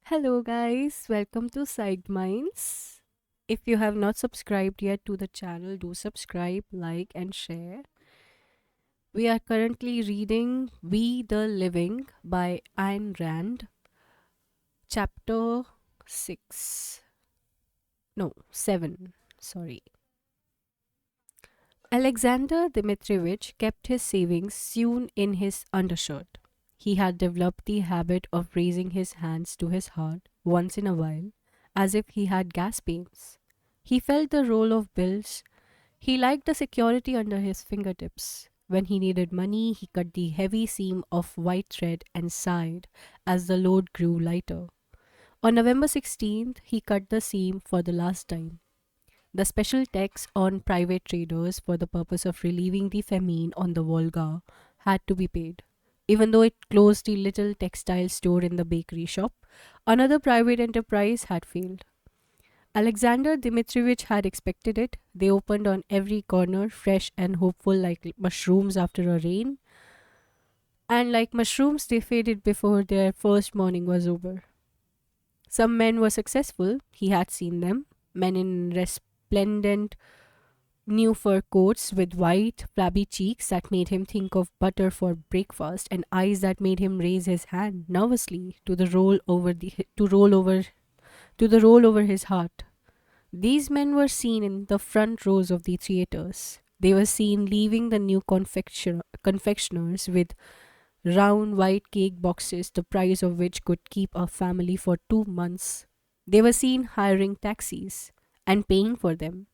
Hello, guys. Welcome to Side Minds. If you have not subscribed yet to the channel, do subscribe, like, and share. We are currently reading We the Living by Ayn Rand, chapter 6. No, 7. Sorry. Alexander Dmitrievich kept his savings sewn in his undershirt. He had developed the habit of raising his hands to his heart once in a while, as if he had gas pains. He felt the roll of bills. He liked the security under his fingertips. When he needed money, he cut the heavy seam of white thread and sighed as the load grew lighter. On November 16th, he cut the seam for the last time. The special tax on private traders for the purpose of relieving the famine on the Volga had to be paid. Even though it closed the little textile store in the bakery shop, another private enterprise had failed. Alexander Dmitrievich had expected it. They opened on every corner, fresh and hopeful like mushrooms after a rain, and like mushrooms, they faded before their first morning was over. Some men were successful, he had seen them, men in resplendent new fur coats with white, flabby cheeks that made him think of butter for breakfast and eyes that made him raise his hand nervously to the roll over his heart. These men were seen in the front rows of the theaters. They were seen leaving the new confectioners with round white cake boxes, the price of which could keep a family for 2 months. They were seen hiring taxis and paying for them.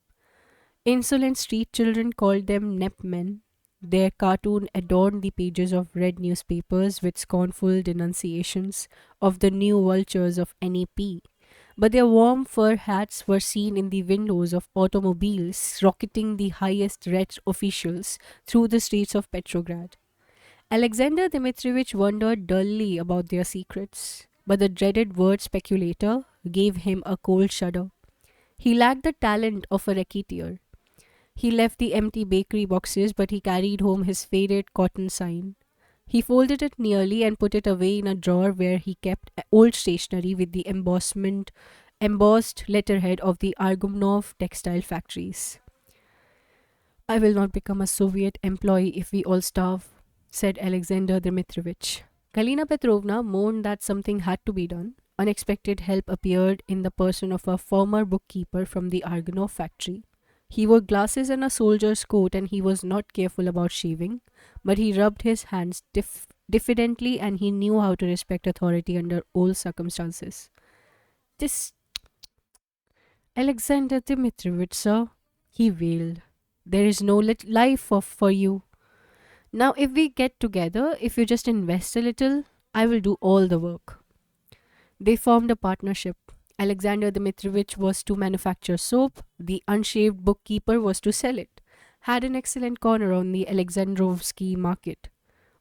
Insolent street children called them Nep men. Their cartoon adorned the pages of red newspapers with scornful denunciations of the new vultures of NEP. But their warm fur hats were seen in the windows of automobiles, rocketing the highest red officials through the streets of Petrograd. Alexander Dmitrievich wondered dully about their secrets, but the dreaded word speculator gave him a cold shudder. He lacked the talent of a racketeer. He left the empty bakery boxes, but he carried home his faded cotton sign. He folded it nearly and put it away in a drawer where he kept old stationery with the embossed letterhead of the Argumnov textile factories. I will not become a Soviet employee if we all starve, said Alexander Dmitrievich. Galina Petrovna mourned that something had to be done. Unexpected help appeared in the person of a former bookkeeper from the Argonov factory. He wore glasses and a soldier's coat, and he was not careful about shaving, but he rubbed his hands diffidently, and he knew how to respect authority under all circumstances. This Alexander Dmitrievich, sir, he wailed. There is no life for you. Now, if we get together, if you just invest a little, I will do all the work. They formed a partnership. Alexander Dmitrievich was to manufacture soap, the unshaved bookkeeper was to sell it. Had an excellent corner on the Alexandrovsky market.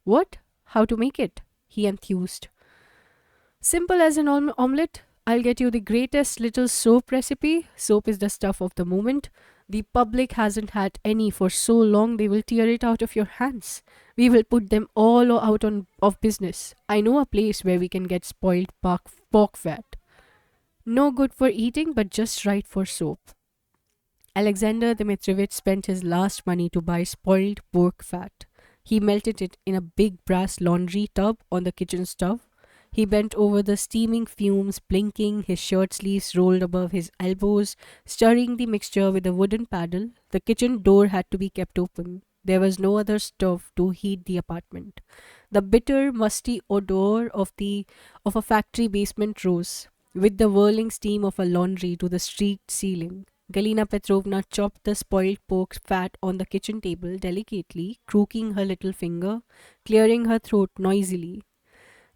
What? How to make it? He enthused. Simple as an omelette. I'll get you the greatest little soap recipe. Soap is the stuff of the moment. The public hasn't had any for so long they will tear it out of your hands. We will put them all out of business. I know a place where we can get spoiled pork fat. No good for eating, but just right for soap. Alexander Dmitrievich spent his last money to buy spoiled pork fat. He melted it in a big brass laundry tub on the kitchen stove. He bent over the steaming fumes, blinking, his shirt sleeves rolled above his elbows, stirring the mixture with a wooden paddle. The kitchen door had to be kept open. There was no other stove to heat the apartment. The bitter, musty odor of a factory basement rose, with the whirling steam of a laundry to the streaked ceiling. Galina Petrovna chopped the spoiled pork fat on the kitchen table delicately, crooking her little finger, clearing her throat noisily.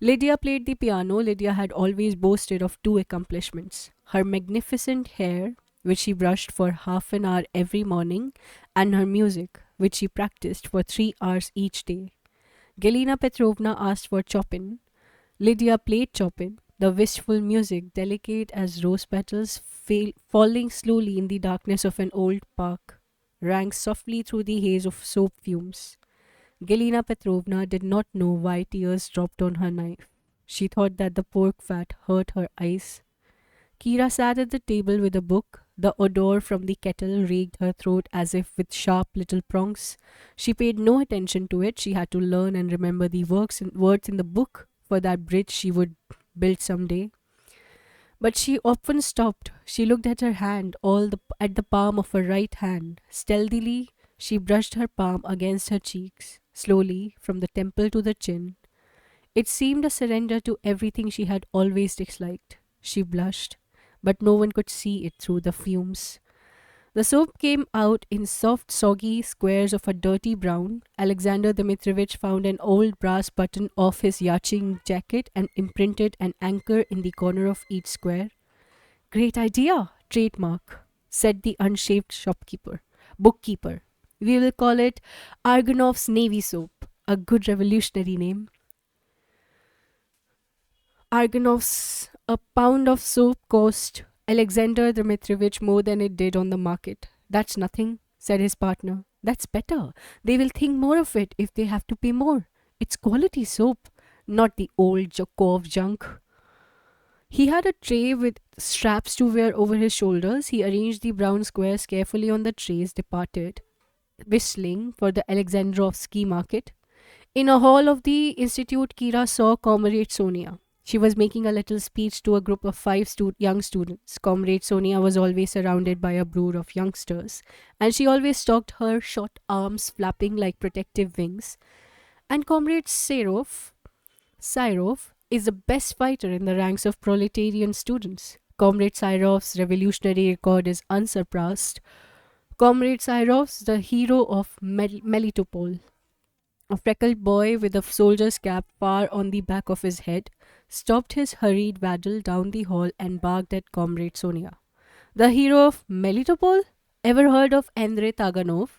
Lydia played the piano. Lydia had always boasted of two accomplishments: her magnificent hair, which she brushed for half an hour every morning, and her music, which she practiced for 3 hours each day. Galina Petrovna asked for Chopin. Lydia played Chopin, the wistful music, delicate as rose petals falling slowly in the darkness of an old park, rang softly through the haze of soap fumes. Galina Petrovna did not know why tears dropped on her knife. She thought that the pork fat hurt her eyes. Kira sat at the table with a book. The odor from the kettle raked her throat as if with sharp little prongs. She paid no attention to it. She had to learn and remember the words in the book for that bridge she would build someday. But she often stopped. She looked at her hand, at the palm of her right hand. Stealthily, she brushed her palm against her cheeks, slowly, from the temple to the chin. It seemed a surrender to everything she had always disliked. She blushed, but no one could see it through the fumes. The soap came out in soft, soggy squares of a dirty brown. Alexander Dmitrievich found an old brass button off his yachting jacket and imprinted an anchor in the corner of each square. Great idea, trademark, said the unshaved bookkeeper. We will call it Argonov's Navy Soap, a good revolutionary name. Argonov's a pound of soap cost Alexander Dmitrievich more than it did on the market. That's nothing, said his partner. That's better. They will think more of it if they have to pay more. It's quality soap, not the old Jakov junk. He had a tray with straps to wear over his shoulders. He arranged the brown squares carefully on the trays, departed, whistling for the Alexandrovsky market. In a hall of the institute, Kira saw Comrade Sonia. She was making a little speech to a group of five young students. Comrade Sonia was always surrounded by a brood of youngsters, and she always talked, her short arms flapping like protective wings. And Comrade Syrov is the best fighter in the ranks of proletarian students. Comrade Syrov's revolutionary record is unsurpassed. Comrade Syrov's the hero of Melitopol. A freckled boy with a soldier's cap far on the back of his head stopped his hurried waddle down the hall and barked at Comrade Sonia. The hero of Melitopol? Ever heard of Andrei Taganov?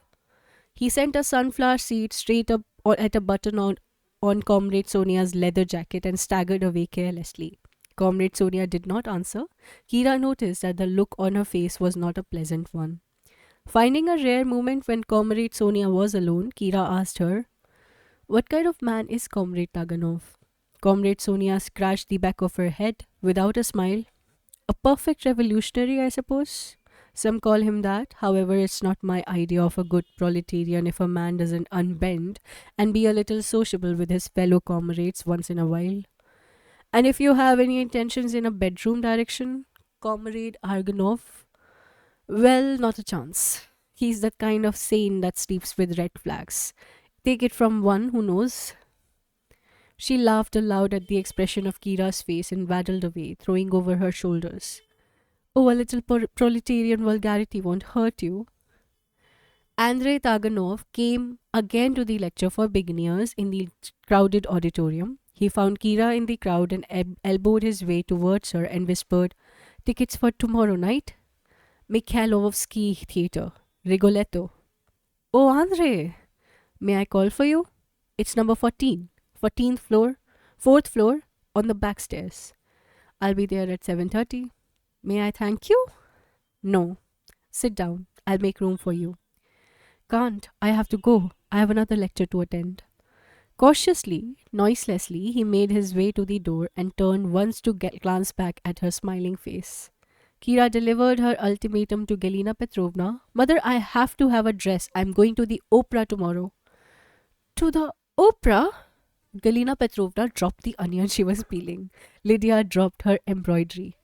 He sent a sunflower seed straight up at a button on Comrade Sonia's leather jacket and staggered away carelessly. Comrade Sonia did not answer. Kira noticed that the look on her face was not a pleasant one. Finding a rare moment when Comrade Sonia was alone, Kira asked her, "What kind of man is Comrade Taganov?" Comrade Sonia scratched the back of her head without a smile. "A perfect revolutionary, I suppose. Some call him that. However, it's not my idea of a good proletarian if a man doesn't unbend and be a little sociable with his fellow comrades once in a while. And if you have any intentions in a bedroom direction, Comrade Argonov, well, not a chance. He's the kind of saint that sleeps with red flags. Take it from one who knows." She laughed aloud at the expression of Kira's face and waddled away, throwing over her shoulders. "Oh, a little proletarian vulgarity won't hurt you." Andrei Taganov came again to the lecture for beginners in the crowded auditorium. He found Kira in the crowd and elbowed his way towards her and whispered, "Tickets for tomorrow night? Mikhailovsky Theatre, Rigoletto." "Oh, Andrei, may I call for you? It's number 14, 14th floor, 4th floor, on the back stairs. I'll be there at 7:30. May I thank you?" "No. Sit down. I'll make room for you." "Can't. I have to go. I have another lecture to attend." Cautiously, noiselessly, he made his way to the door and turned once to glance back at her smiling face. Kira delivered her ultimatum to Galina Petrovna. "Mother, I have to have a dress. I'm going to the opera tomorrow." "To the opera?" Galina Petrovna dropped the onion she was peeling. Lydia dropped her embroidery.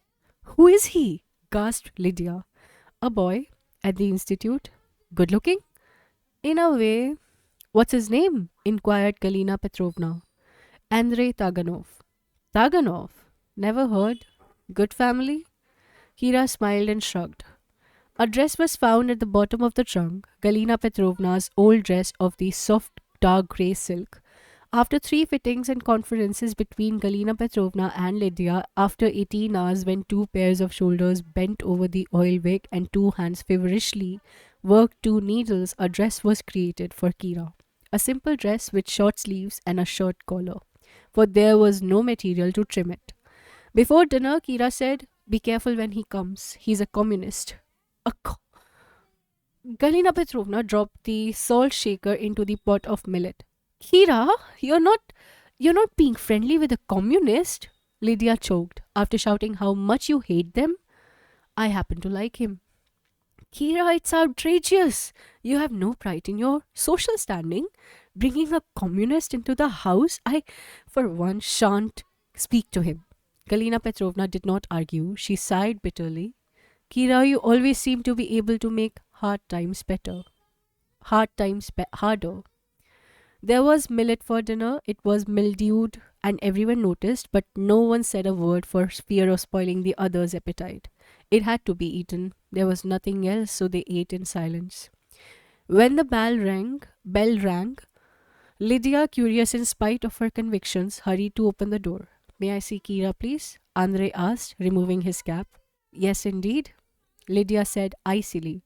"Who is he?" gasped Lydia. "A boy at the institute. Good looking?" "In a way." "What's his name?" inquired Galina Petrovna. "Andrei Taganov." "Taganov? Never heard. Good family?" Kira smiled and shrugged. A dress was found at the bottom of the trunk, Galina Petrovna's old dress of the soft dark grey silk. After 3 fittings and conferences between Galina Petrovna and Lydia, after 18 hours when 2 pairs of shoulders bent over the oil wick and 2 hands feverishly worked 2 needles, a dress was created for Kira. A simple dress with short sleeves and a shirt collar, for there was no material to trim it. Before dinner, Kira said, "Be careful when he comes. He's a communist." A co- Galina Petrovna dropped the salt shaker into the pot of millet. "Kira, you're not. You're not being friendly with a communist? Lydia choked. After shouting how much you hate them, I happen to like him. Kira, it's outrageous. You have no pride in your social standing. Bringing a communist into the house, I, for one, shan't speak to him. Galina Petrovna did not argue. She sighed bitterly. Kira, you always seem to be able to make harder. There was millet for dinner, it was mildewed, and everyone noticed, but no one said a word for fear of spoiling the other's appetite. It had to be eaten. There was nothing else, so they ate in silence. When the bell rang, Lydia, curious in spite of her convictions, hurried to open the door. May I see Kira, please? Andre asked, removing his cap. Yes, indeed, Lydia said icily.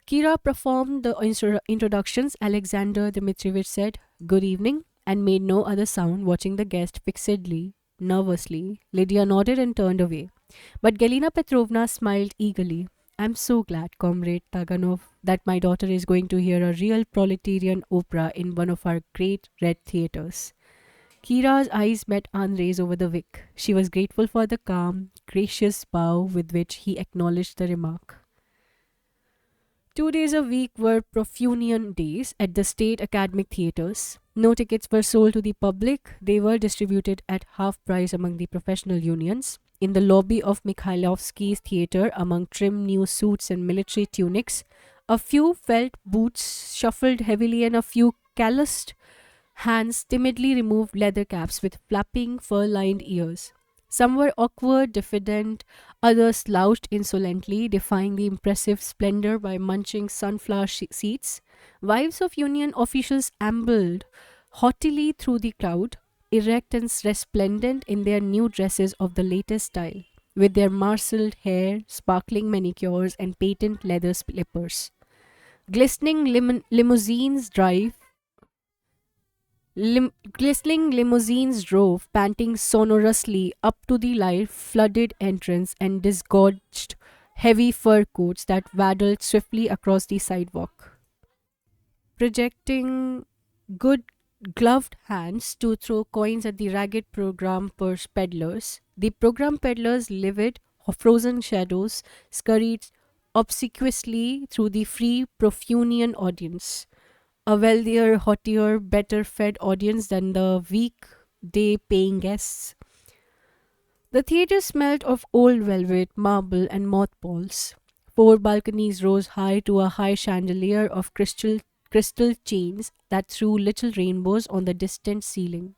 Kira performed the introductions. Alexander Dmitrievich said, Good evening, and made no other sound, watching the guest fixedly, nervously. Lydia nodded and turned away. But Galina Petrovna smiled eagerly. I'm so glad, Comrade Taganov, that my daughter is going to hear a real proletarian opera in one of our great red theatres. Kira's eyes met Andre's over the wick. She was grateful for the calm, gracious bow with which he acknowledged the remark. 2 days a week were Profunion days at the state academic theatres. No tickets were sold to the public, they were distributed at half price among the professional unions. In the lobby of Mikhailovsky's theatre, among trim new suits and military tunics, a few felt boots shuffled heavily and a few calloused hands timidly removed leather caps with flapping fur lined ears. Some were awkward, diffident, others slouched insolently, defying the impressive splendor by munching sunflower seeds. Wives of Union officials ambled haughtily through the crowd, erect and resplendent in their new dresses of the latest style, with their marshalled hair, sparkling manicures, and patent leather slippers. Glistening glistening limousines drove, panting sonorously, up to the light flooded entrance and disgorged heavy fur coats that waddled swiftly across the sidewalk, projecting good gloved hands to throw coins at the ragged program peddlers. The program peddlers, livid, frozen shadows, scurried obsequiously through the free Profunion audience, a wealthier, haughtier, better fed audience than the weekday paying guests. The theatre smelt of old velvet, marble, and mothballs. 4 balconies rose high to a high chandelier of crystal chains that threw little rainbows on the distant ceiling.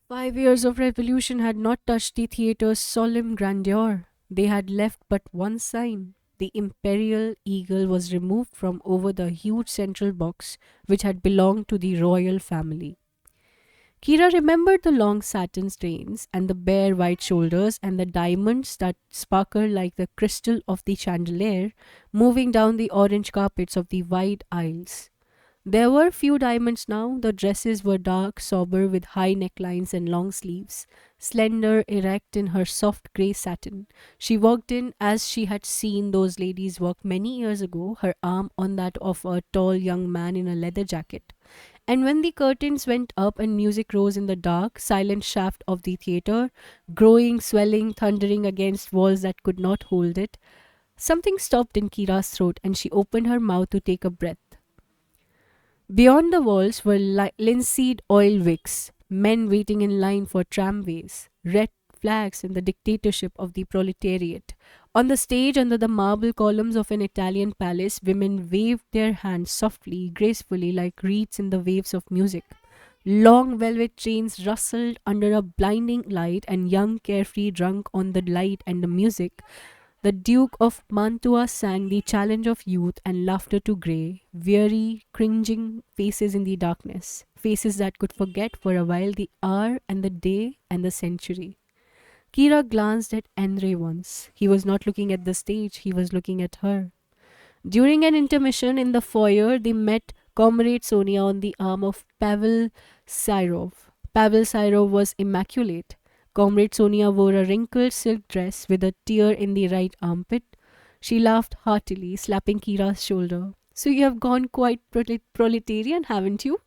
5 years of revolution had not touched the theatre's solemn grandeur. They had left but one sign. The imperial eagle was removed from over the huge central box which had belonged to the royal family. Kira remembered the long satin trains and the bare white shoulders and the diamonds that sparkled like the crystal of the chandelier moving down the orange carpets of the wide aisles. There were few diamonds now. The dresses were dark, sober, with high necklines and long sleeves, slender, erect in her soft grey satin. She walked in as she had seen those ladies walk many years ago, her arm on that of a tall young man in a leather jacket. And when the curtains went up and music rose in the dark, silent shaft of the theatre, growing, swelling, thundering against walls that could not hold it, something stopped in Kira's throat and she opened her mouth to take a breath. Beyond the walls were linseed oil wicks, men waiting in line for tramways, red flags in the dictatorship of the proletariat. On the stage, under the marble columns of an Italian palace, women waved their hands softly, gracefully, like reeds in the waves of music. Long velvet trains rustled under a blinding light, and young, carefree, drunk on the light and the music, the Duke of Mantua sang the challenge of youth and laughter to grey, weary, cringing faces in the darkness, faces that could forget for a while the hour and the day and the century. Kira glanced at Andre once. He was not looking at the stage, he was looking at her. During an intermission in the foyer, they met Comrade Sonia on the arm of Pavel Syrov. Pavel Syrov was immaculate. Comrade Sonia wore a wrinkled silk dress with a tear in the right armpit. She laughed heartily, slapping Kira's shoulder. So you have gone quite proletarian, haven't you?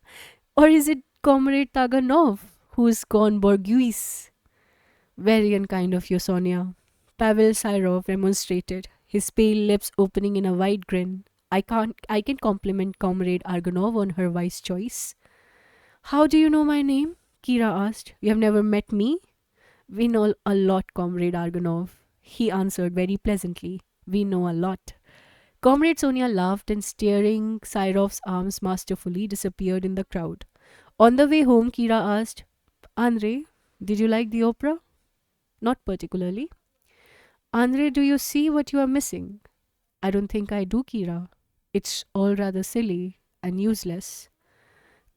Or is it Comrade Taganov, who's gone Borghese. Very unkind of you, Sonia. Pavel Sirov remonstrated, his pale lips opening in a wide grin. I can compliment Comrade Argonov on her wise choice. How do you know my name? Kira asked. You have never met me? We know a lot, Comrade Argonov. He answered very pleasantly. We know a lot. Comrade Sonia laughed and, steering Syrov's arms masterfully, disappeared in the crowd. On the way home, Kira asked, Andre, did you like the opera? Not particularly. Andre, do you see what you are missing? I don't think I do, Kira. It's all rather silly and useless.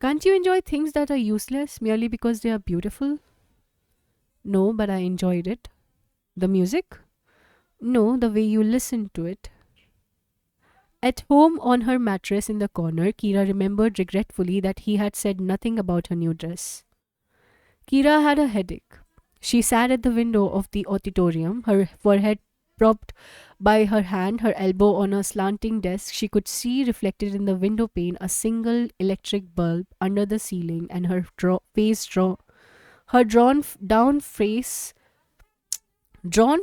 Can't you enjoy things that are useless merely because they are beautiful? No, but I enjoyed it. The music? No, the way you listened to it. At home on her mattress in the corner, Kira remembered regretfully that he had said nothing about her new dress. Kira had a headache. She sat at the window of the auditorium, her forehead propped by her hand, her elbow on a slanting desk. She could see reflected in the window pane a single electric bulb under the ceiling, and her her drawn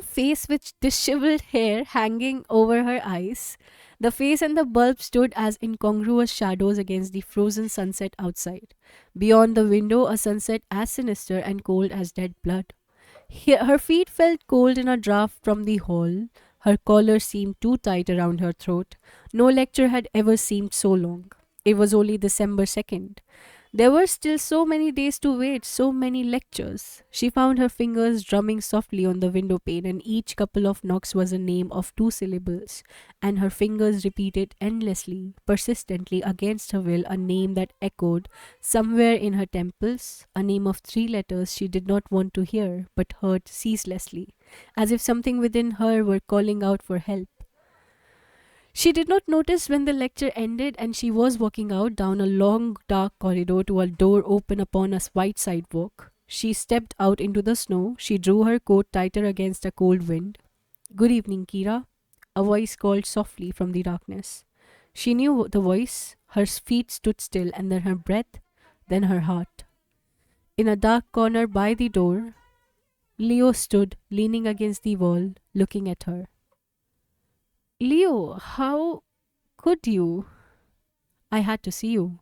face with disheveled hair hanging over her eyes. The face and the bulb stood as incongruous shadows against the frozen sunset outside. Beyond the window, a sunset as sinister and cold as dead blood. Her feet felt cold in a draught from the hall. Her collar seemed too tight around her throat. No lecture had ever seemed so long. It was only December 2nd. There were still so many days to wait, so many lectures. She found her fingers drumming softly on the window pane, and each couple of knocks was a name of 2 syllables, and her fingers repeated endlessly, persistently, against her will, a name that echoed somewhere in her temples, a name of 3 letters she did not want to hear, but heard ceaselessly, as if something within her were calling out for help. She did not notice when the lecture ended and she was walking out down a long dark corridor to a door open upon a white sidewalk. She stepped out into the snow. She drew her coat tighter against a cold wind. Good evening, Kira. A voice called softly from the darkness. She knew the voice. Her feet stood still, and then her breath, then her heart. In a dark corner by the door, Leo stood, leaning against the wall, looking at her. Leo, how could you? I had to see you.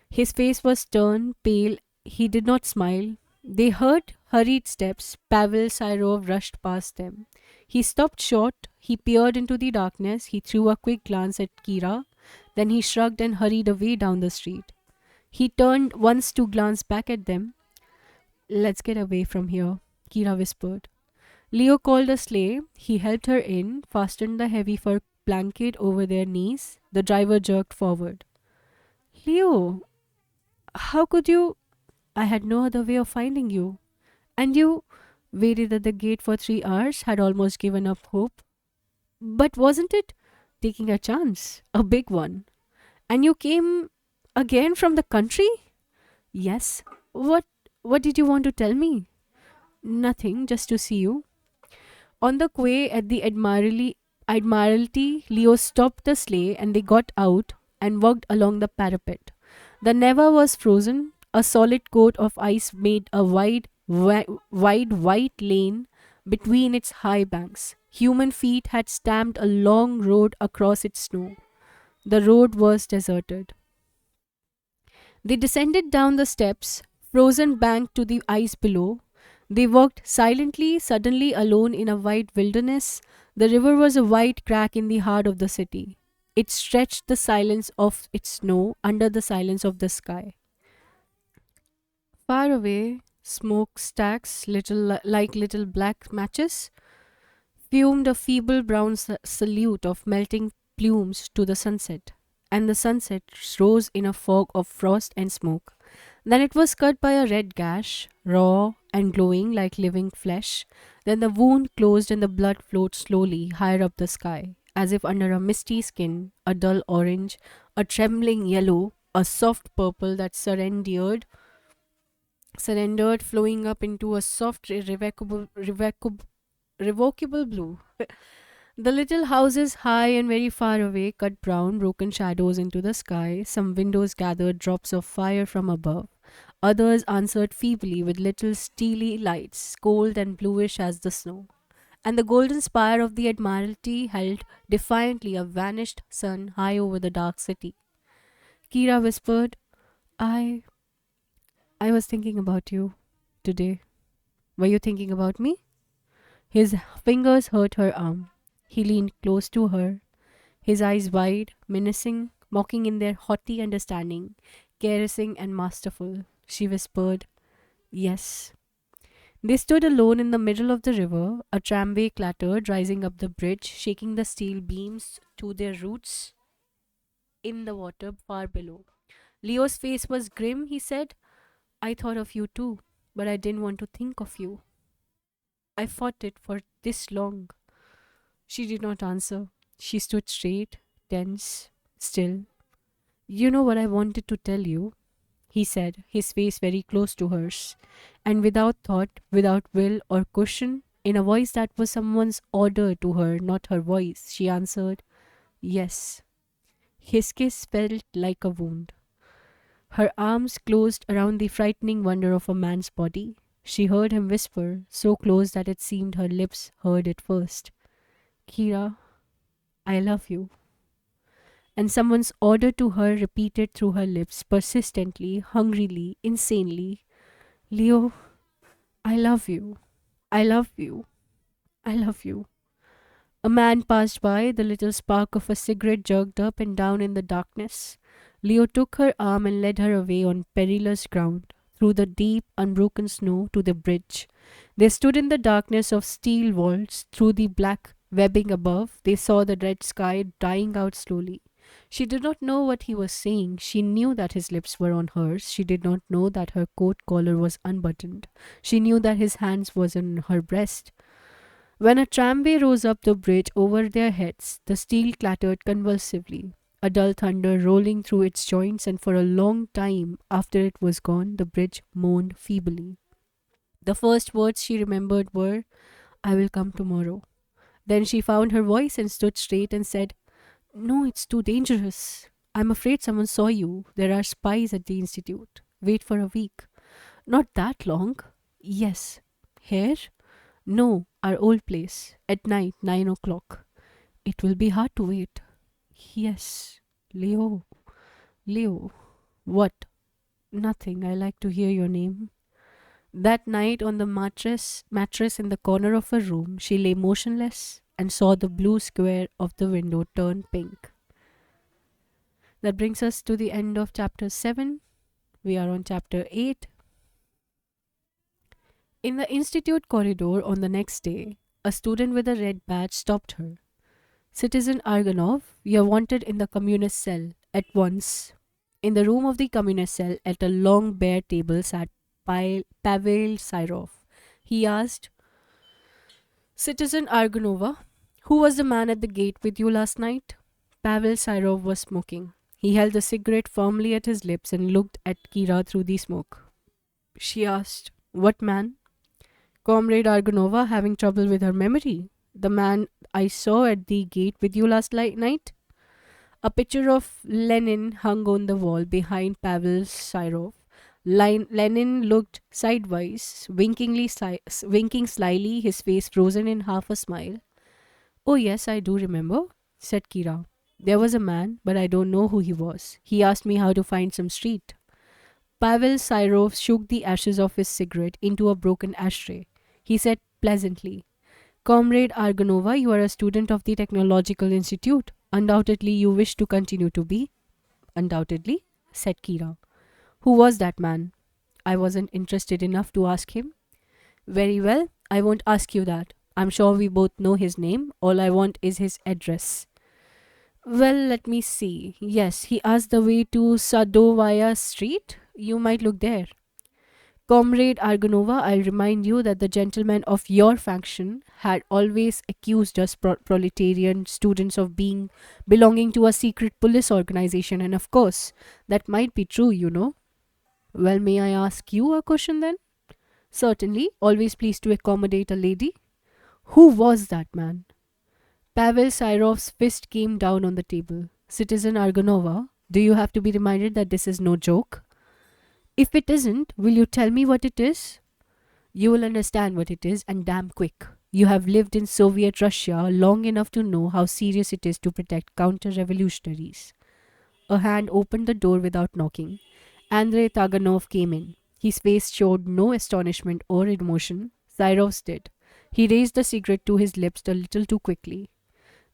His face was stern, pale. He did not smile. They heard hurried steps. Pavel Sirov rushed past them. He stopped short. He peered into the darkness. He threw a quick glance at Kira. Then he shrugged and hurried away down the street. He turned once to glance back at them. Let's get away from here, Kira whispered. Leo called a sleigh. He helped her in, fastened the heavy fur blanket over their knees. The driver jerked forward. Leo, how could you? I had no other way of finding you. And you waited at the gate for 3 hours, had almost given up hope. But wasn't it? Taking a chance, a big one. And you came again from the country? Yes. What did you want to tell me? Nothing, just to see you. On the quay at the Admiralty, Leo stopped the sleigh and they got out and walked along the parapet. The Neva was frozen. A solid coat of ice made a wide white lane between its high banks. Human feet had stamped a long road across its snow. The road was deserted. They descended down the steps, frozen bank to the ice below. They walked silently, suddenly alone in a wide wilderness. The river was a wide crack in the heart of the city. It stretched the silence of its snow under the silence of the sky. Far away, smokestacks, like little black matches, fumed a feeble brown salute of melting plumes to the sunset, and the sunset rose in a fog of frost and smoke. Then it was cut by a red gash, raw and glowing like living flesh. Then the wound closed and the blood flowed slowly higher up the sky, as if under a misty skin, a dull orange, a trembling yellow, a soft purple that surrendered, flowing up into a soft, revocable blue. The little houses, high and very far away, cut brown, broken shadows into the sky. Some windows gathered drops of fire from above. Others answered feebly with little steely lights, cold and bluish as the snow. And the golden spire of the Admiralty held defiantly a vanished sun high over the dark city. Kira whispered, I I was thinking about you today. Were you thinking about me? His fingers hurt her arm. He leaned close to her, his eyes wide, menacing, mocking in their haughty understanding, caressing and masterful. She whispered, Yes. They stood alone in the middle of the river. A tramway clattered, rising up the bridge, shaking the steel beams to their roots in the water far below. Leo's face was grim. He said, I thought of you too, but I didn't want to think of you. I fought it for this long. She did not answer. She stood straight, tense, still. You know what I wanted to tell you, he said, his face very close to hers, and without thought, without will or cushion, in a voice that was someone's order to her, not her voice, she answered, Yes. His kiss felt like a wound. Her arms closed around the frightening wonder of a man's body. She heard him whisper, so close that it seemed her lips heard it first. Kira, I love you. And someone's order to her repeated through her lips, persistently, hungrily, insanely. Leo, I love you. I love you. I love you. A man passed by, the little spark of a cigarette jerked up and down in the darkness. Leo took her arm and led her away on perilous ground, through the deep, unbroken snow to the bridge. They stood in the darkness of steel walls, through the black webbing above. They saw the red sky dying out slowly. She did not know what he was saying. She knew that his lips were on hers. She did not know that her coat collar was unbuttoned. She knew that his hands was on her breast. When a tramway rose up the bridge over their heads, the steel clattered convulsively, a dull thunder rolling through its joints, and for a long time after it was gone, the bridge moaned feebly. The first words she remembered were, I will come tomorrow. Then she found her voice and stood straight and said, No, it's too dangerous. I'm afraid someone saw you. There are spies at the institute. Wait for a week. Not that long. Yes. Here? No, our old place. At night, 9 o'clock. It will be hard to wait. Yes. Leo. Leo. What? Nothing. I like to hear your name. That night on the mattress in the corner of her room, she lay motionless and saw the blue square of the window turn pink. That brings us to the end of chapter 7. We are on chapter 8. In the institute corridor on the next day, a student with a red badge stopped her. Citizen Argonov, you are wanted in the communist cell at once. In the room of the communist cell, at a long bare table, sat Pavel Syrov. He asked, Citizen Argonova, who was the man at the gate with you last night? Pavel Syrov was smoking. He held the cigarette firmly at his lips and looked at Kira through the smoke. She asked, What man? Comrade Argonova having trouble with her memory. The man I saw at the gate with you last night? A picture of Lenin hung on the wall behind Pavel Syrov. Lenin looked sidewise, winking slyly, his face frozen in half a smile. Oh, yes, I do remember, said Kira. There was a man, but I don't know who he was. He asked me how to find some street. Pavel Syrov shook the ashes of his cigarette into a broken ashtray. He said pleasantly, Comrade Argonova, you are a student of the Technological Institute. Undoubtedly, you wish to continue to be. Undoubtedly, said Kira. Who was that man? I wasn't interested enough to ask him. Very well, I won't ask you that. I'm sure we both know his name. All I want is his address. Well, let me see. Yes, he asked the way to Sadovaya Street. You might look there. Comrade Argonova, I'll remind you that the gentlemen of your faction had always accused us proletarian students of belonging to a secret police organization, and of course, that might be true, you know. Well, may I ask you a question then? Certainly, always pleased to accommodate a lady. Who was that man? Pavel Syrov's fist came down on the table. Citizen Argonova, do you have to be reminded that this is no joke? If it isn't, will you tell me what it is? You will understand what it is, and damn quick. You have lived in Soviet Russia long enough to know how serious it is to protect counter revolutionaries. A hand opened the door without knocking. Andrei Taganov came in. His face showed no astonishment or emotion. Syrov's did. He raised the cigarette to his lips a little too quickly.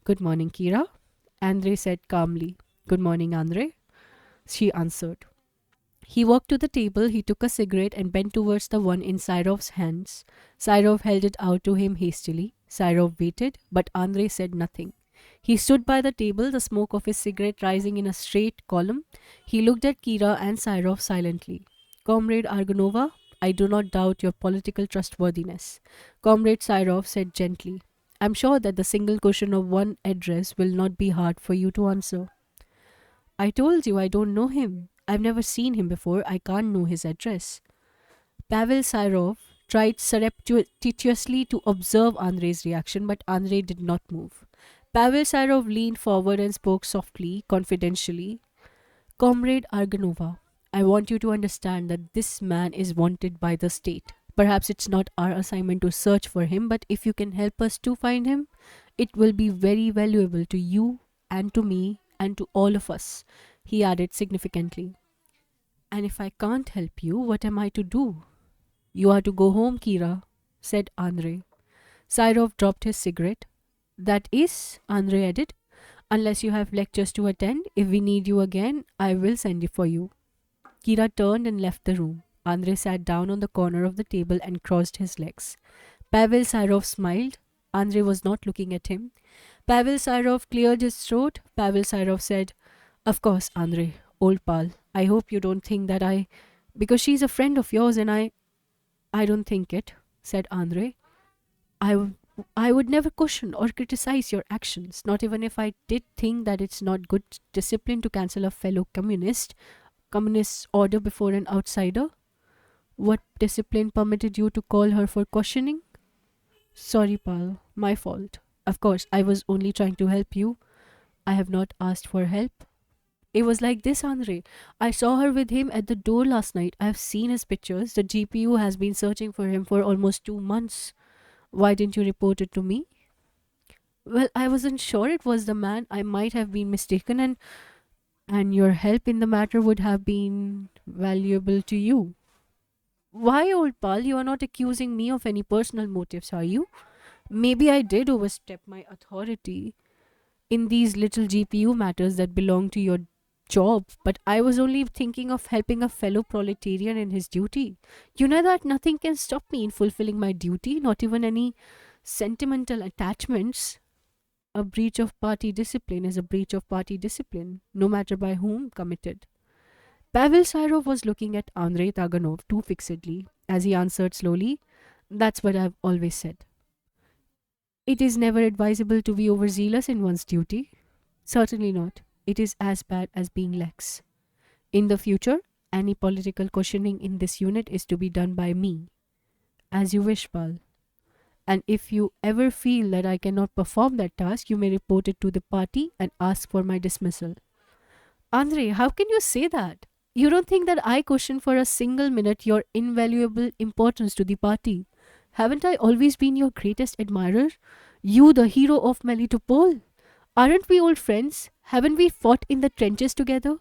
Good morning, Kira, Andrei said calmly. Good morning, Andrei, she answered. He walked to the table, he took a cigarette and bent towards the one in Syrov's hands. Syrov held it out to him hastily. Syrov waited, but Andrei said nothing. He stood by the table, the smoke of his cigarette rising in a straight column. He looked at Kira and Syrov silently. Comrade Argonova, I do not doubt your political trustworthiness, Comrade Syrov said gently. I'm sure that the single question of one address will not be hard for you to answer. I told you I don't know him. I've never seen him before. I can't know his address. Pavel Syrov tried surreptitiously to observe Andrei's reaction, but Andrei did not move. Pavel Syrov leaned forward and spoke softly, confidentially. Comrade Argonova, I want you to understand that this man is wanted by the state. Perhaps it's not our assignment to search for him, but if you can help us to find him, it will be very valuable to you and to me and to all of us, he added significantly. And if I can't help you, what am I to do? You are to go home, Kira, said Andrei. Syrov dropped his cigarette. That is, Andrei added, unless you have lectures to attend, if we need you again, I will send it for you. Kira turned and left the room. Andrei sat down on the corner of the table and crossed his legs. Pavel Syrov smiled. Andrei was not looking at him. Pavel Syrov cleared his throat. Pavel Syrov said, Of course, Andrei, old pal. I hope you don't think that because she's a friend of yours and I don't think it, said Andrei. I would never question or criticize your actions, not even if I did think that it's not good discipline to cancel a fellow communist's order before an outsider. What discipline permitted you to call her for questioning? Sorry, pal, my fault. Of course, I was only trying to help you. I have not asked for help. It was like this, Andre. I saw her with him at the door last night. I have seen his pictures. The GPU has been searching for him for almost 2 months. Why didn't you report it to me? Well, I wasn't sure it was the man. I might have been mistaken, and your help in the matter would have been valuable to you. Why, old pal, you are not accusing me of any personal motives, are you? Maybe I did overstep my authority in these little GPU matters that belong to your job, but I was only thinking of helping a fellow proletarian in his duty. You know that nothing can stop me in fulfilling my duty, not even any sentimental attachments. A breach of party discipline is a breach of party discipline, no matter by whom committed. Pavel Syrov was looking at Andrei Taganov too fixedly as he answered slowly, That's what I've always said. It is never advisable to be overzealous in one's duty. Certainly not. It is as bad as being lax. In the future, any political questioning in this unit is to be done by me. As you wish, pal. And if you ever feel that I cannot perform that task, you may report it to the party and ask for my dismissal. Andre, how can you say that? You don't think that I question for a single minute your invaluable importance to the party. Haven't I always been your greatest admirer? You, the hero of Melitopol? Aren't we old friends? Haven't we fought in the trenches together?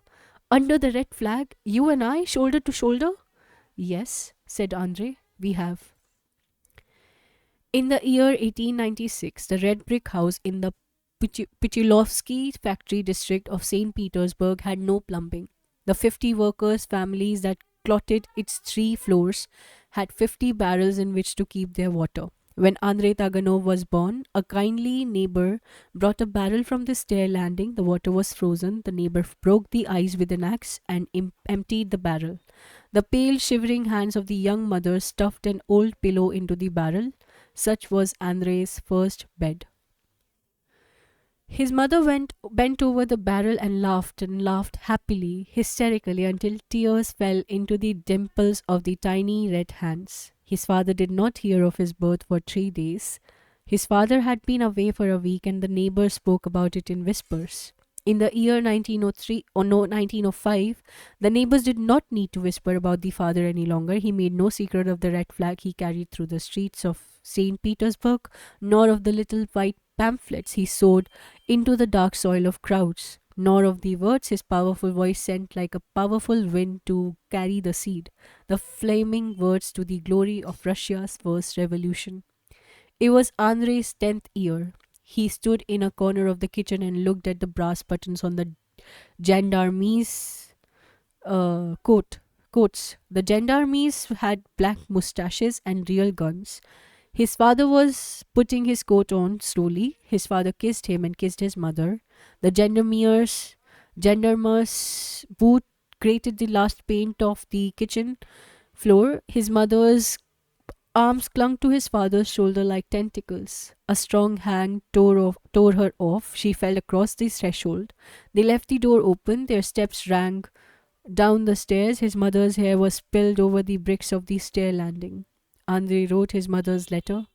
Under the red flag, you and I, shoulder to shoulder? Yes, said Andre, we have. In the year 1896, the red brick house in the Pichilovsky factory district of St. Petersburg had no plumbing. The 50 workers' families that clotted its 3 floors had 50 barrels in which to keep their water. When Andrei Taganov was born, a kindly neighbor brought a barrel from the stair landing. The water was frozen. The neighbor broke the ice with an axe and emptied the barrel. The pale, shivering hands of the young mother stuffed an old pillow into the barrel. Such was Andrei's first bed. His mother bent over the barrel and laughed happily, hysterically, until tears fell into the dimples of the tiny red hands. His father did not hear of his birth for 3 days. His father had been away for a week and the neighbors spoke about it in whispers. In the year 1903 or no 1905, the neighbors did not need to whisper about the father any longer. He made no secret of the red flag he carried through the streets of St. Petersburg, nor of the little white pamphlets he sowed into the dark soil of crowds, nor of the words his powerful voice sent like a powerful wind to carry the seed, the flaming words to the glory of Russia's first revolution. It was Andrei's 10th year. He stood in a corner of the kitchen and looked at the brass buttons on the gendarme's coat. Coats. The gendarmes had black mustaches and real guns. His father was putting his coat on slowly. His father kissed him and kissed his mother. The gendarme's boot grated the last paint off the kitchen floor. His mother's arms clung to his father's shoulder like tentacles. A strong hand tore her off. She fell across the threshold. They left the door open. Their steps rang down the stairs. His mother's hair was spilled over the bricks of the stair landing. Andrei wrote his mother's letter.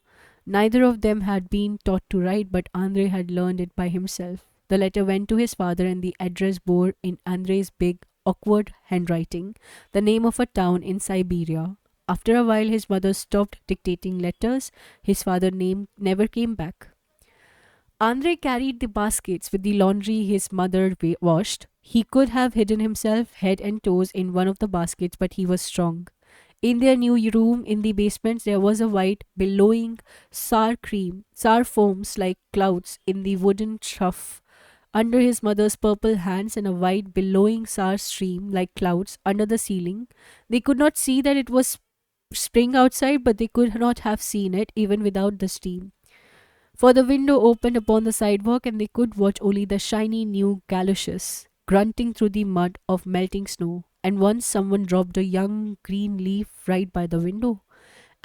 Neither of them had been taught to write, but Andrei had learned it by himself. The letter went to his father, and the address bore in Andrei's big, awkward handwriting the name of a town in Siberia. After a while, his mother stopped dictating letters. His father name never came back. Andrei carried the baskets with the laundry his mother washed. He could have hidden himself head and toes in one of the baskets, but he was strong. In their new room in the basement, there was a white, billowing sour foams like clouds in the wooden trough under his mother's purple hands, and a white, billowing sour stream like clouds under the ceiling. They could not see that it was spring outside, but they could not have seen it even without the steam. For the window opened upon the sidewalk, and they could watch only the shiny new galoshes grunting through the mud of melting snow. And once someone dropped a young green leaf right by the window.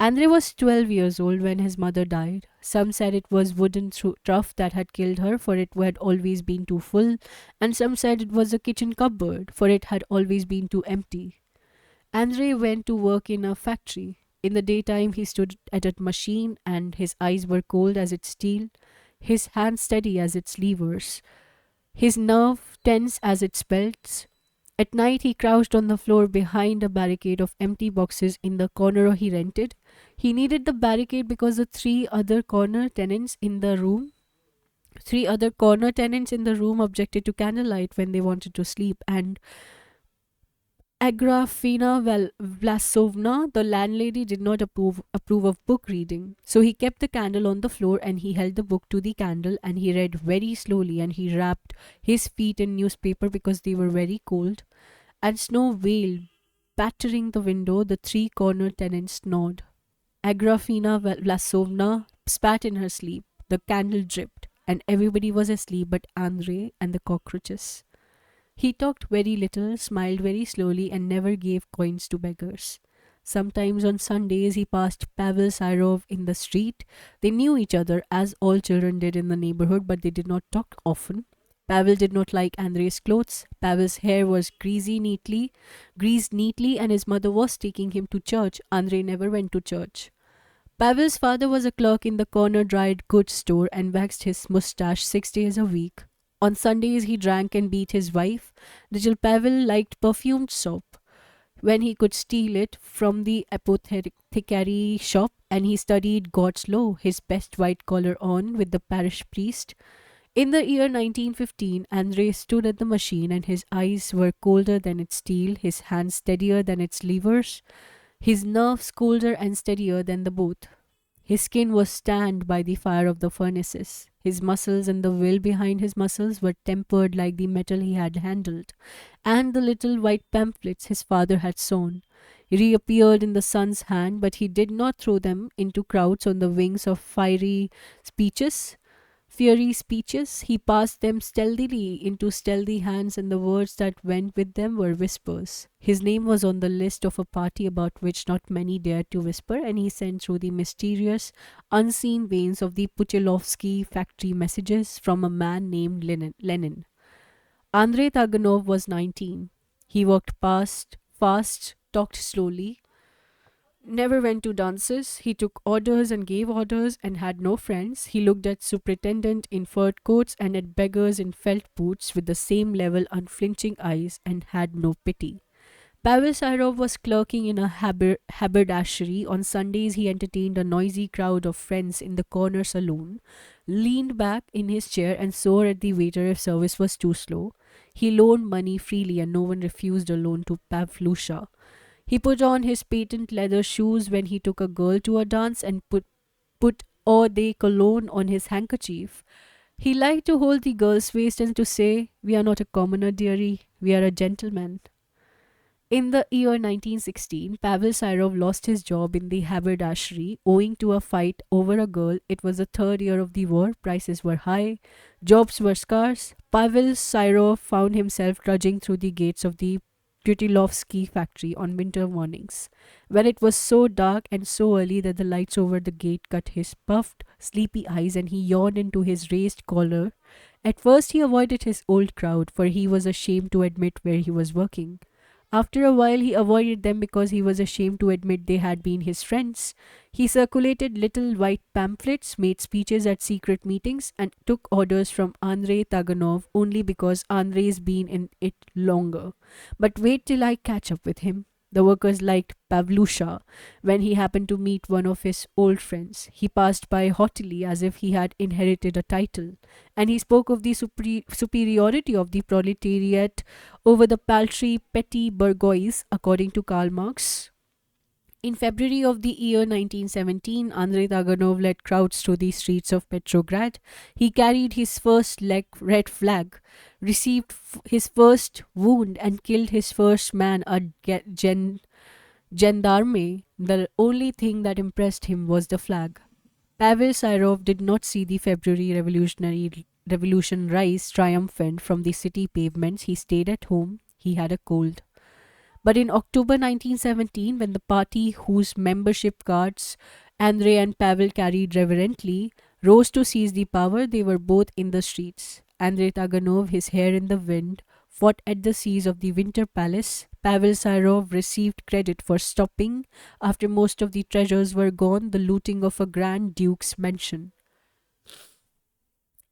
Andrei was 12 years old when his mother died. Some said it was wooden trough that had killed her, for it had always been too full, and some said it was a kitchen cupboard, for it had always been too empty. Andrei went to work in a factory. In the daytime, he stood at a machine, and his eyes were cold as its steel, his hands steady as its levers, his nerve tense as its belts. At night, he crouched on the floor behind a barricade of empty boxes in the corner he rented. He needed the barricade because the three other corner tenants in the room objected to candlelight when they wanted to sleep, and Agrafena Vlasovna, the landlady, did not approve of book reading. So he kept the candle on the floor, and he held the book to the candle, and he read very slowly, and he wrapped his feet in newspaper because they were very cold. And snow wailed, battering the window. The three corner tenants snored. Agrafena Vlasovna spat in her sleep. The candle dripped, and everybody was asleep but Andrei and the cockroaches. He talked very little, smiled very slowly, and never gave coins to beggars. Sometimes on Sundays he passed Pavel Syrov in the street. They knew each other, as all children did in the neighborhood, but they did not talk often. Pavel did not like Andrei's clothes. Pavel's hair was greased neatly, and his mother was taking him to church. Andrei never went to church. Pavel's father was a clerk in the corner dried goods store and waxed his mustache 6 days a week. On Sundays, he drank and beat his wife. Little Pavel liked perfumed soap when he could steal it from the apothecary shop, and he studied God's law, his best white collar on, with the parish priest. In the year 1915, Andrei stood at the machine, and his eyes were colder than its steel, his hands steadier than its levers, his nerves colder and steadier than the both. His skin was tanned by the fire of the furnaces. His muscles and the will behind his muscles were tempered like the metal he had handled, and the little white pamphlets his father had sewn reappeared in the son's hand, but he did not throw them into crowds on the wings of fiery speeches. He passed them stealthily into stealthy hands, and the words that went with them were whispers. His name was on the list of a party about which not many dared to whisper, and he sent through the mysterious, unseen veins of the Puchilovsky factory messages from a man named Lenin. Andrei Taganov was 19. He walked fast, talked slowly, Never went to dances. He took orders and gave orders and had no friends. He looked at superintendent in fur coats and at beggars in felt boots with the same level, unflinching eyes and had no pity. Pavel Sirov was clerking in a haberdashery. On Sundays, he entertained a noisy crowd of friends in the corner saloon, leaned back in his chair and swore at the waiter if service was too slow. He loaned money freely and no one refused a loan to Pavlusha. He put on his patent leather shoes when he took a girl to a dance and put eau de cologne on his handkerchief. He liked to hold the girl's waist and to say, "We are not a commoner, dearie, we are a gentleman." In the year 1916, Pavel Sirov lost his job in the haberdashery owing to a fight over a girl. It was the third year of the war, prices were high, jobs were scarce. Pavel Sirov found himself trudging through the gates of the Putilovsky factory on winter mornings, when it was so dark and so early that the lights over the gate cut his puffed, sleepy eyes and he yawned into his raised collar. At first, he avoided his old crowd, for he was ashamed to admit where he was working. After a while, he avoided them because he was ashamed to admit they had been his friends. He circulated little white pamphlets, made speeches at secret meetings, and took orders from Andrei Taganov only because Andrei's been in it longer. But wait till I catch up with him. The workers liked Pavlusha when he happened to meet one of his old friends. He passed by haughtily as if he had inherited a title, and he spoke of the superiority of the proletariat over the paltry petty bourgeois, according to Karl Marx. In February of the year 1917, Andrei Taganov led crowds through the streets of Petrograd. He carried his first red flag, received his first wound, and killed his first man, a gendarme. The only thing that impressed him was the flag. Pavel Sirov did not see the February revolution rise triumphant from the city pavements. He stayed at home. He had a cold. But in October 1917, when the party whose membership cards Andrei and Pavel carried reverently rose to seize the power, they were both in the streets. Andrei Taganov, his hair in the wind, fought at the siege of the Winter Palace. Pavel Sirov received credit for stopping, after most of the treasures were gone, the looting of a Grand Duke's mansion.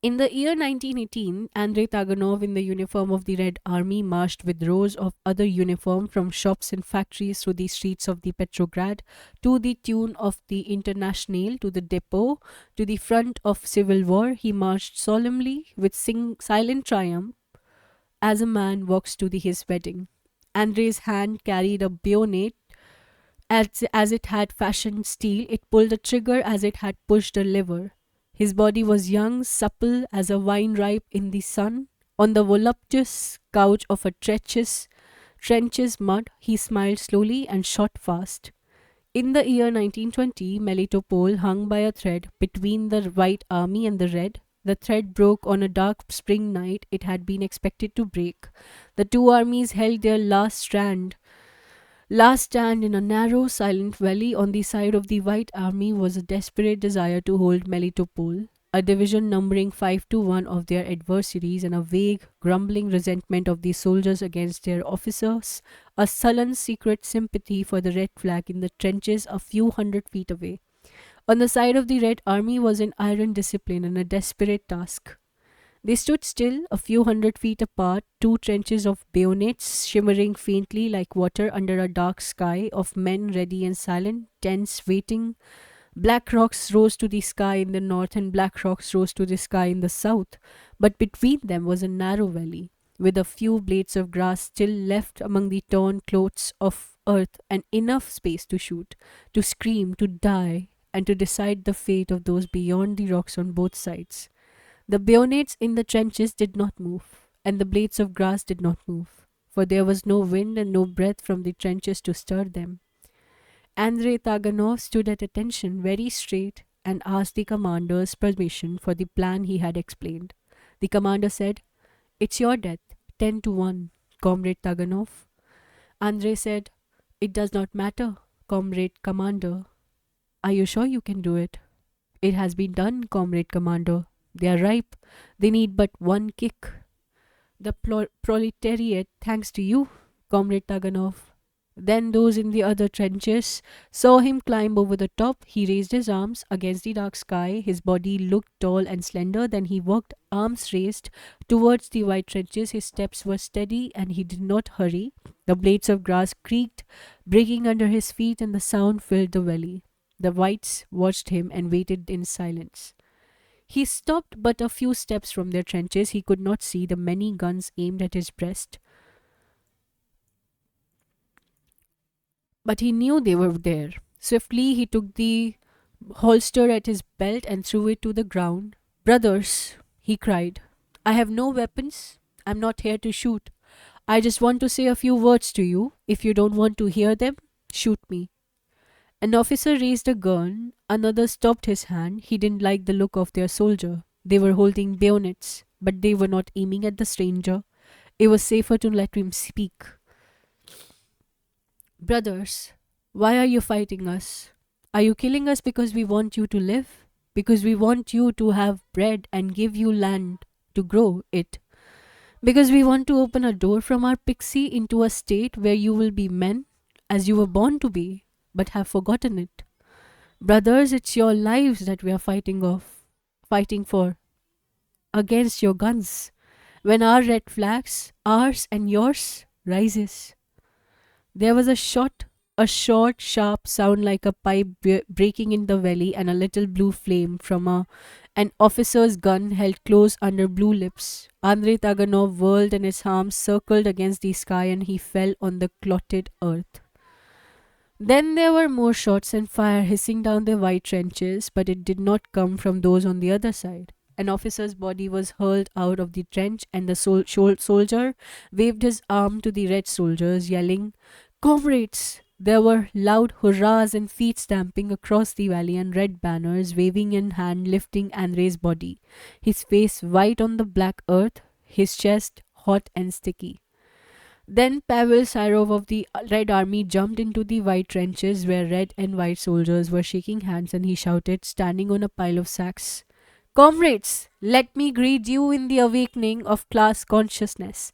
In the year 1918, Andrei Taganov, in the uniform of the Red Army, marched with rows of other uniform from shops and factories through the streets of the Petrograd to the tune of the Internationale to the depot to the front of civil war. He marched solemnly with silent triumph as a man walks to his wedding. Andrei's hand carried a bayonet as it had fashioned steel. It pulled a trigger as it had pushed a lever. His body was young, supple as a vine ripe in the sun. On the voluptuous couch of a trenches mud, he smiled slowly and shot fast. In the year 1920, Melitopol hung by a thread between the White Army and the Red. The thread broke on a dark spring night. It had been expected to break. The two armies held their last stand in a narrow, silent valley. On the side of the White Army was a desperate desire to hold Melitopol, a division numbering 5 to 1 of their adversaries, and a vague, grumbling resentment of the soldiers against their officers, a sullen, secret sympathy for the red flag in the trenches a few hundred feet away. On the side of the Red Army was an iron discipline and a desperate task. They stood still, a few hundred feet apart, two trenches of bayonets shimmering faintly like water under a dark sky, of men ready and silent, tense, waiting. Black rocks rose to the sky in the north and black rocks rose to the sky in the south, but between them was a narrow valley, with a few blades of grass still left among the torn cloths of earth, and enough space to shoot, to scream, to die, and to decide the fate of those beyond the rocks on both sides. The bayonets in the trenches did not move, and the blades of grass did not move, for there was no wind and no breath from the trenches to stir them. Andrei Taganov stood at attention, very straight, and asked the commander's permission for the plan he had explained. The commander said, "It's your death, 10 to 1, Comrade Taganov." Andrei said, "It does not matter, Comrade Commander. Are you sure you can do it?" "It has been done, Comrade Commander. They are ripe. They need but one kick." "The proletariat, thanks to you, Comrade Taganov." Then those in the other trenches saw him climb over the top. He raised his arms against the dark sky. His body looked tall and slender. Then he walked, arms raised, towards the white trenches. His steps were steady and he did not hurry. The blades of grass creaked, breaking under his feet, and the sound filled the valley. The whites watched him and waited in silence. He stopped but a few steps from their trenches. He could not see the many guns aimed at his breast, but he knew they were there. Swiftly, he took the holster at his belt and threw it to the ground. Brothers, he cried, I have no weapons. I'm not here to shoot. I just want to say a few words to you. If you don't want to hear them, shoot me. An officer raised a gun. Another stopped his hand. He didn't like the look of their soldier. They were holding bayonets, but they were not aiming at the stranger. It was safer to let him speak. Brothers, why are you fighting us? Are you killing us because we want you to live? Because we want you to have bread and give you land to grow it? Because we want to open a door from our pixie into a state where you will be men as you were born to be, but have forgotten it? Brothers, it's your lives that we are fighting for, against your guns. When our red flags, ours and yours, rises. There was a short, sharp sound like a pipe breaking in the valley, and a little blue flame from an officer's gun held close under blue lips. Andrei Taganov whirled and his arms circled against the sky and he fell on the clotted earth. Then there were more shots and fire hissing down the white trenches, but it did not come from those on the other side. An officer's body was hurled out of the trench, and the soldier waved his arm to the red soldiers, yelling, Comrades! There were loud hurrahs and feet stamping across the valley and red banners waving in hand lifting Andrei's body, his face white on the black earth, his chest hot and sticky. Then Pavel Syrov of the Red Army jumped into the white trenches where red and white soldiers were shaking hands, and he shouted, standing on a pile of sacks, Comrades, let me greet you in the awakening of class consciousness.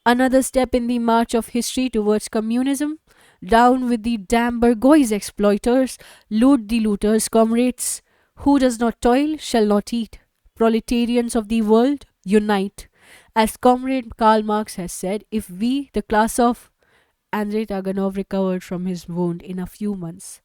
Another step in the march of history towards communism. Down with the damn Burgoy's exploiters. Loot the looters, comrades. Who does not toil shall not eat. Proletarians of the world, unite. As Comrade Karl Marx has said, if we, the class of... Andrei Taganov recovered from his wound in a few months.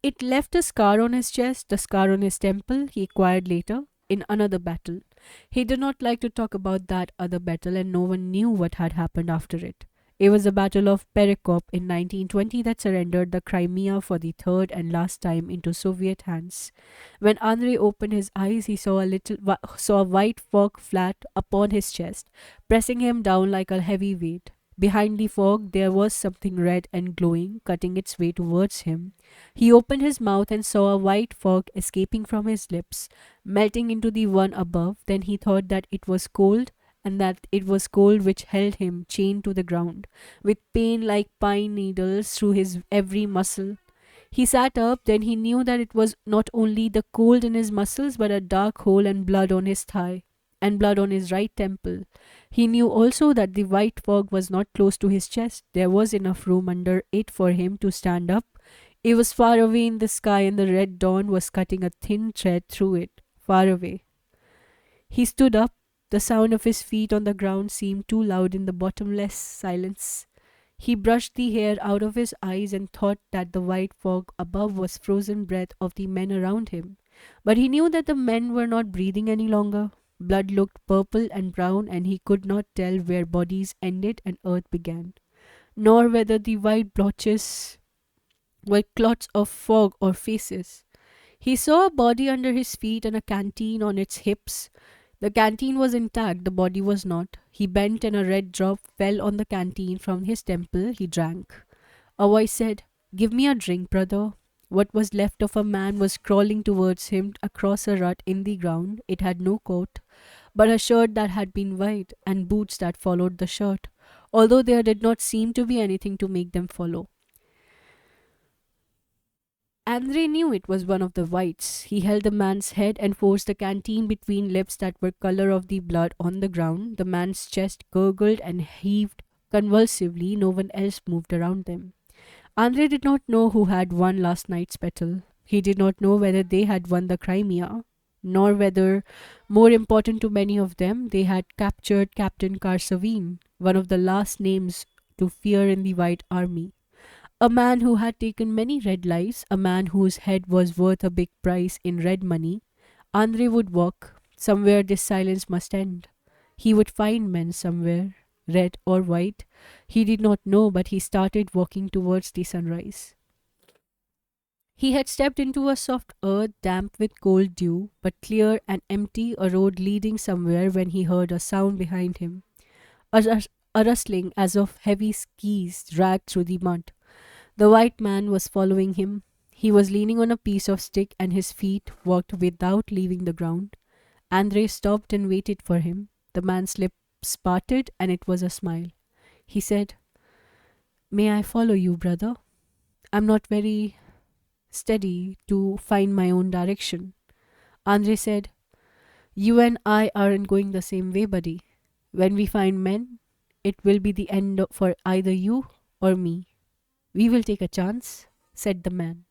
It left a scar on his chest, the scar on his temple he acquired later in another battle. He did not like to talk about that other battle, and no one knew what had happened after it. It was the Battle of Perekop in 1920 that surrendered the Crimea for the third and last time into Soviet hands. When Andrei opened his eyes, he saw a white fog flat upon his chest, pressing him down like a heavy weight. Behind the fog, there was something red and glowing, cutting its way towards him. He opened his mouth and saw a white fog escaping from his lips, melting into the one above. Then he thought that it was cold, and that it was cold which held him chained to the ground, with pain like pine needles through his every muscle. He sat up, then he knew that it was not only the cold in his muscles, but a dark hole and blood on his thigh, and blood on his right temple. He knew also that the white fog was not close to his chest. There was enough room under it for him to stand up. It was far away in the sky, and the red dawn was cutting a thin thread through it, far away. He stood up. The sound of his feet on the ground seemed too loud in the bottomless silence. He brushed the hair out of his eyes and thought that the white fog above was frozen breath of the men around him. But he knew that the men were not breathing any longer. Blood looked purple and brown, and he could not tell where bodies ended and earth began, nor whether the white blotches were clots of fog or faces. He saw a body under his feet and a canteen on its hips. The canteen was intact, the body was not. He bent and a red drop fell on the canteen from his temple. He drank. A voice said, Give me a drink, brother. What was left of a man was crawling towards him across a rut in the ground. It had no coat, but a shirt that had been white, and boots that followed the shirt, although there did not seem to be anything to make them follow. Andrei knew it was one of the whites. He held the man's head and forced the canteen between lips that were color of the blood on the ground. The man's chest gurgled and heaved Convulsively, no one else moved around them. Andre did not know who had won last night's battle. He did not know whether they had won the Crimea, nor whether, more important to many of them, they had captured Captain Karsavin, one of the last names to fear in the White Army. A man who had taken many red lives, a man whose head was worth a big price in red money. Andre would walk. Somewhere this silence must end. He would find men somewhere, red or white. He did not know, but he started walking towards the sunrise. He had stepped into a soft earth damp with cold dew, but clear and empty, a road leading somewhere when he heard a sound behind him. A rustling as of heavy skis dragged through the mud. The white man was following him. He was leaning on a piece of stick and his feet walked without leaving the ground. Andre stopped and waited for him. The man's lips parted and it was a smile. He said, "May I follow you, brother? I'm not very steady to find my own direction." Andre said, "You and I aren't going the same way, buddy. When we find men, it will be the end for either you or me." "We will take a chance," said the man.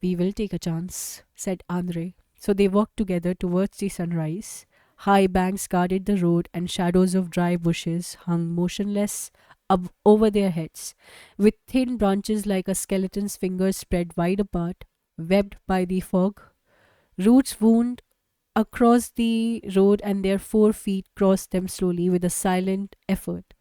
"We will take a chance," said Andre. So they walked together towards the sunrise. High banks guarded the road, and shadows of dry bushes hung motionless up over their heads, with thin branches like a skeleton's fingers spread wide apart, webbed by the fog. Roots wound across the road, and their 4 feet crossed them slowly with a silent effort.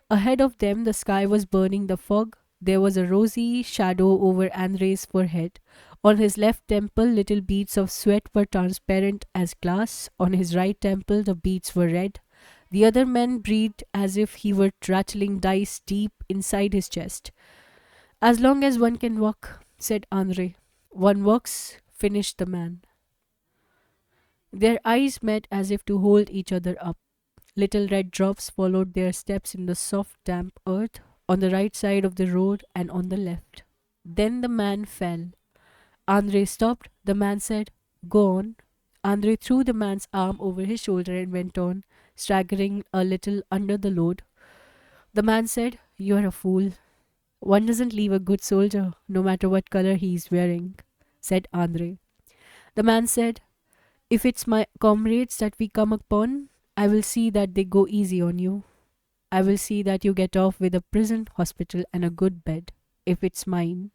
Ahead of them, the sky was burning the fog. There was a rosy shadow over Andre's forehead. On his left temple, little beads of sweat were transparent as glass. On his right temple, the beads were red. The other man breathed as if he were rattling dice deep inside his chest. "As long as one can walk," said Andre. "One walks," finished the man. Their eyes met as if to hold each other up. Little red drops followed their steps in the soft, damp earth, on the right side of the road and on the left. Then the man fell. Andre stopped. The man said, "Go on." Andre threw the man's arm over his shoulder and went on, staggering a little under the load. The man said, "You're a fool. One doesn't leave a good soldier, no matter what color he is wearing," said Andre. The man said, "If it's my comrades that we come upon, I will see that they go easy on you. I will see that you get off with a prison, hospital, and a good bed. If it's mine,"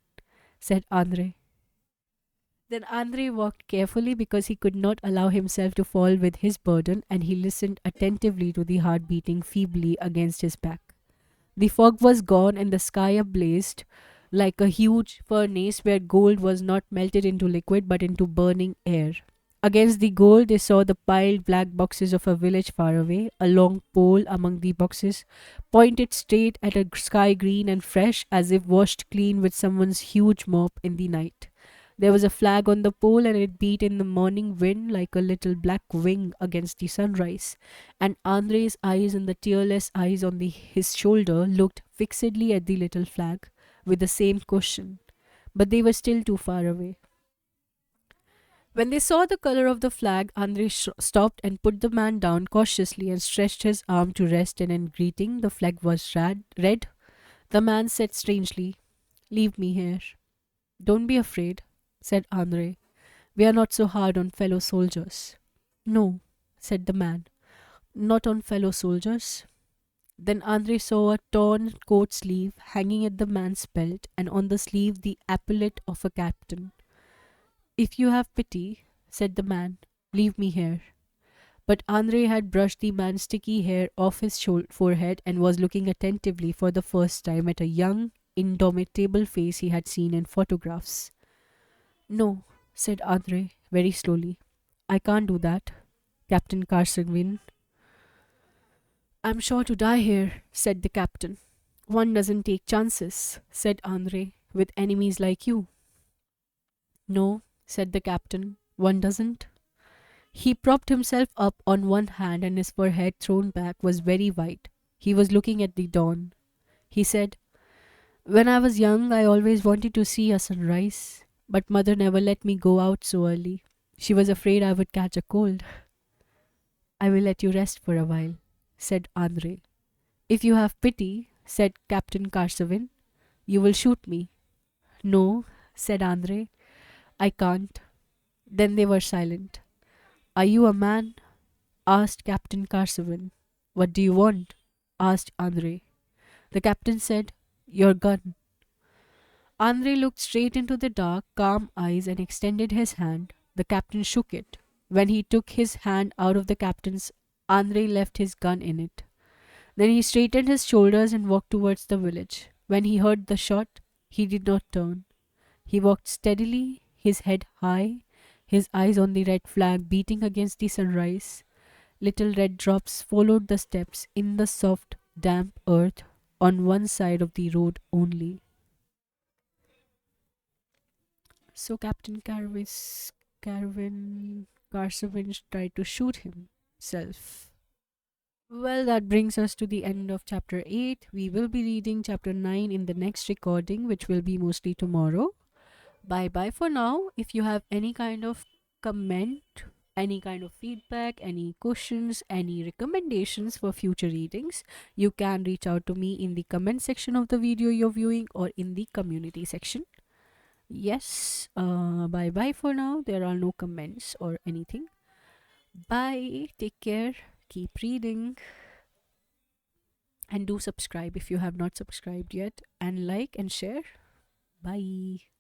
said Andre. Then Andre walked carefully because he could not allow himself to fall with his burden, and he listened attentively to the heart beating feebly against his back. The fog was gone and the sky ablazed like a huge furnace where gold was not melted into liquid but into burning air. Against the gold, they saw the piled black boxes of a village far away. A long pole among the boxes pointed straight at a sky green and fresh as if washed clean with someone's huge mop in the night. There was a flag on the pole and it beat in the morning wind like a little black wing against the sunrise. And Andre's eyes and the tearless eyes on his shoulder looked fixedly at the little flag with the same question. But they were still too far away. When they saw the color of the flag, Andre stopped and put the man down cautiously and stretched his arm to rest, and in greeting, the flag was red. The man said strangely, "Leave me here." "Don't be afraid," said Andre. "We are not so hard on fellow soldiers." "No," said the man, "not on fellow soldiers." Then Andre saw a torn coat sleeve hanging at the man's belt, and on the sleeve the epaulet of a captain. "If you have pity," said the man, "leave me here." But Andre had brushed the man's sticky hair off his forehead and was looking attentively for the first time at a young, indomitable face he had seen in photographs. "No," said Andre, very slowly. "I can't do that, Captain Carsonvin." "I'm sure to die here," said the captain. "One doesn't take chances," said Andre, "with enemies like you." "No," said the captain, "one doesn't." He propped himself up on one hand and his forehead thrown back was very white. He was looking at the dawn. He said, "When I was young, I always wanted to see a sunrise, but mother never let me go out so early. She was afraid I would catch a cold." "I will let you rest for a while," said Andre. If you have pity, said Captain Carsovin, you will shoot me. No, said Andre, I can't. Then they were silent. Are you a man? Asked Captain Carsovin. What do you want? Asked Andre. The captain said, Your gun. Andre looked straight into the dark, calm eyes and extended his hand. The captain shook it. When he took his hand out of the captain's, Andre left his gun in it. Then he straightened his shoulders and walked towards the village. When he heard the shot, he did not turn. He walked steadily, his head high, his eyes on the red flag beating against the sunrise. Little red drops followed the steps in the soft, damp earth on one side of the road only. So Captain Carvin Carsovin tried to shoot himself. Well, that brings us to the end of chapter 8. We will be reading chapter 9 in the next recording, which will be mostly tomorrow. Bye bye for now. If you have any kind of comment, any kind of feedback, any questions, any recommendations for future readings, you can reach out to me in the comment section of the video you're viewing or in the community section. Yes, bye bye for now. There are no comments or anything. Bye. Take care. Keep reading. And do subscribe if you have not subscribed yet. And like and share. Bye.